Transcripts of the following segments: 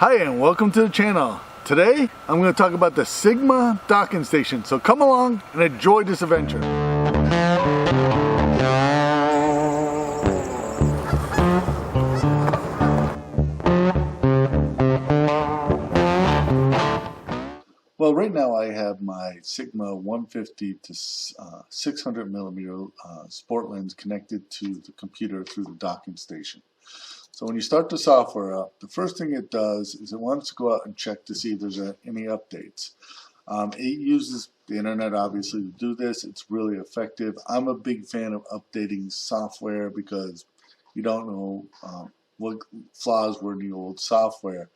Hi and welcome to the channel. Today I'm going to talk about the Sigma docking station, so come along and enjoy this adventure. Well, right now I have my Sigma 150 to 600 millimeter sport lens connected to the computer through the docking station. So when you start the software up, the first thing it does is it wants to go out and check to see if there's any updates. It uses the internet obviously to do this. It's really effective. I'm a big fan of updating software because you don't know what flaws were in the old software.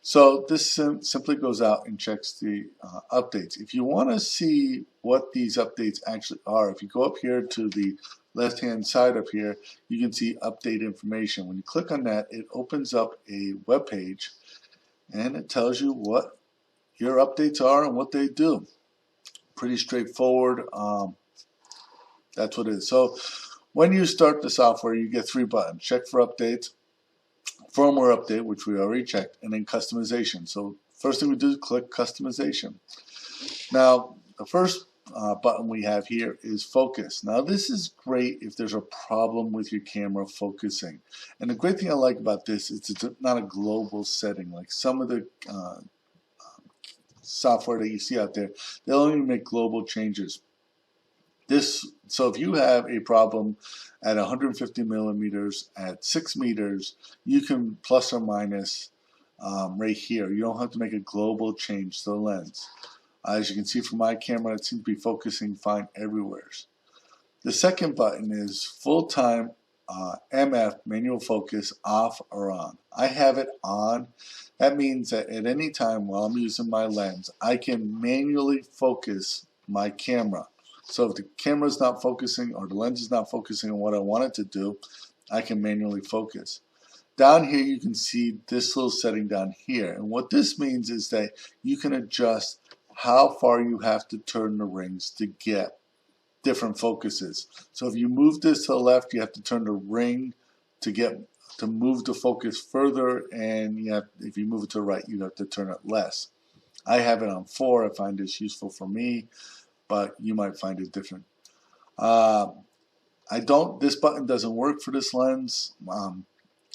So this simply goes out and checks the updates. If you want to see what these updates actually are, if you go up here to the left-hand side up here, you can see update information. When you click on that, it opens up a web page and it tells you what your updates are and what they do. Pretty straightforward. That's what it is. So when you start the software, you get three buttons: check for updates, firmware update, which we already checked, and then customization. So first thing we do is click customization. Now the first button we have here is focus. Now this is great if there's a problem with your camera focusing. And the great thing I like about this is it's not a global setting like some of the software that you see out there. They'll only make global changes. So if you have a problem at 150 millimeters at 6 meters, you can plus or minus right here. You don't have to make a global change to the lens. As you can see from my camera, it seems to be focusing fine everywhere. The second button is full-time MF, manual focus, off or on. I have it on. That means that at any time while I'm using my lens, I can manually focus my camera. So if the camera is not focusing or the lens is not focusing on what I want it to do, I can manually focus. Down here you can see this little setting down here, and what this means is that you can adjust how far you have to turn the rings to get different focuses. So if you move this to the left, you have to turn the ring to move the focus further, and if you move it to the right, you have to turn it less. I have it on 4. I find this useful for me, but you might find it different. This button doesn't work for this lens.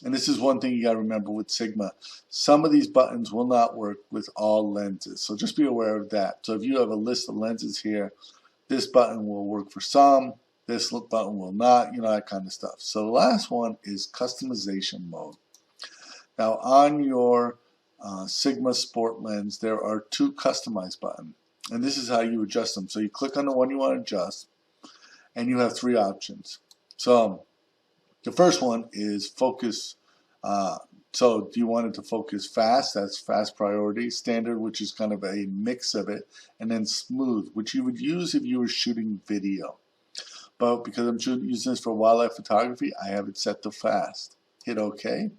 And this is one thing you got to remember with Sigma. Some of these buttons will not work with all lenses, so just be aware of that. So if you have a list of lenses here, this button will work for some, this button will not, that kind of stuff. So the last one is customization mode. Now on your Sigma Sport lens, there are 2 customize buttons, and this is how you adjust them. So you click on the one you want to adjust, and you have 3 options. So the first one is focus. So do you want it to focus fast? That's fast priority. Standard, which is kind of a mix of it. And then smooth, which you would use if you were shooting video. But because I'm using this for wildlife photography, I have it set to fast. Hit OK.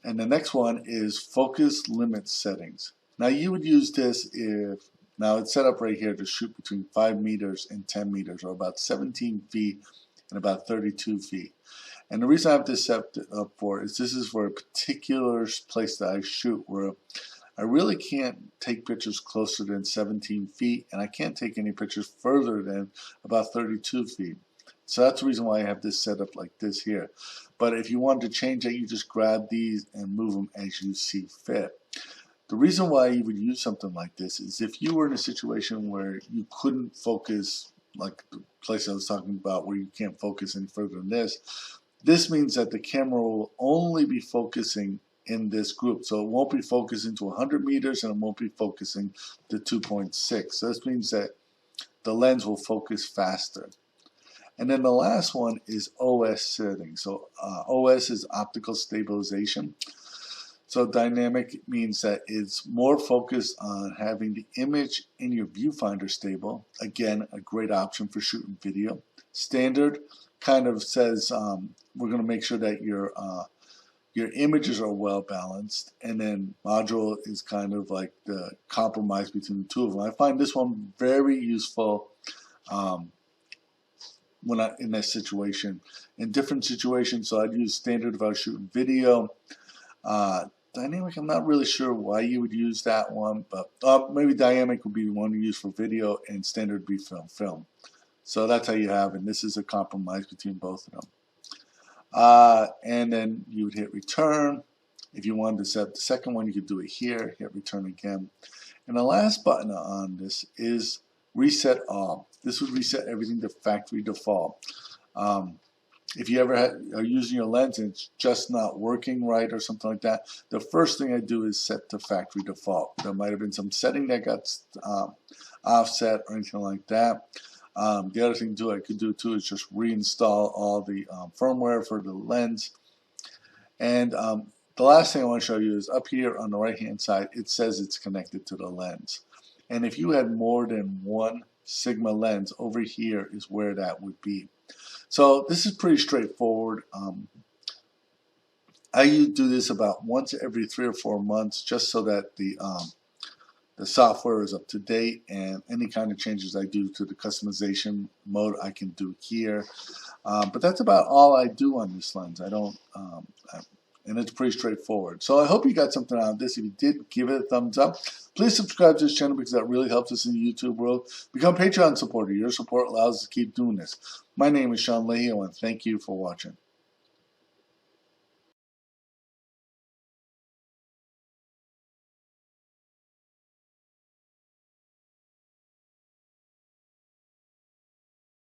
And the next one is focus limit settings. Now you would use this now it's set up right here to shoot between 5 meters and 10 meters, or about 17 feet and about 32 feet. And the reason I have this set up for is this is for a particular place that I shoot where I really can't take pictures closer than 17 feet, and I can't take any pictures further than about 32 feet. So that's the reason why I have this set up like this here. But if you wanted to change it, you just grab these and move them as you see fit. The reason why you would use something like this is if you were in a situation where you couldn't focus, like the place I was talking about where you can't focus any further than this. This means that the camera will only be focusing in this group. So it won't be focusing to 100 meters and it won't be focusing to 2.6. So this means that the lens will focus faster. And then the last one is OS settings. So OS is optical stabilization. So dynamic means that it's more focused on having the image in your viewfinder stable. Again, a great option for shooting video. Standard kind of says we're going to make sure that your images are well balanced, and then module is kind of like the compromise between the two of them. I find this one very useful when in that situation. In different situations, so I'd use standard if I was shooting video. Dynamic, I'm not really sure why you would use that one, but maybe dynamic would be the one you use for video, and standard would be film. So that's how you have, and this is a compromise between both of them. And then you would hit return. If you wanted to set the second one, you could do it here, hit return again. And the last button on this is reset all. This would reset everything to factory default. If you ever are using your lens and it's just not working right or something like that, the first thing I do is set to factory default. There might have been some setting that got offset or anything like that. The other thing I could do too is just reinstall all the firmware for the lens. And the last thing I want to show you is up here on the right hand side, it says it's connected to the lens. And if you had more than one Sigma lens, over here is where that would be. So this is pretty straightforward. I do this about once every 3 or 4 months, just so that the software is up to date, and any kind of changes I do to the customization mode I can do here. But that's about all I do on this lens. I don't, and it's pretty straightforward. So I hope you got something out of this. If you did, give it a thumbs up. Please subscribe to this channel because that really helps us in the YouTube world. Become a Patreon supporter. Your support allows us to keep doing this. My name is Leahy. I want to thank you for watching.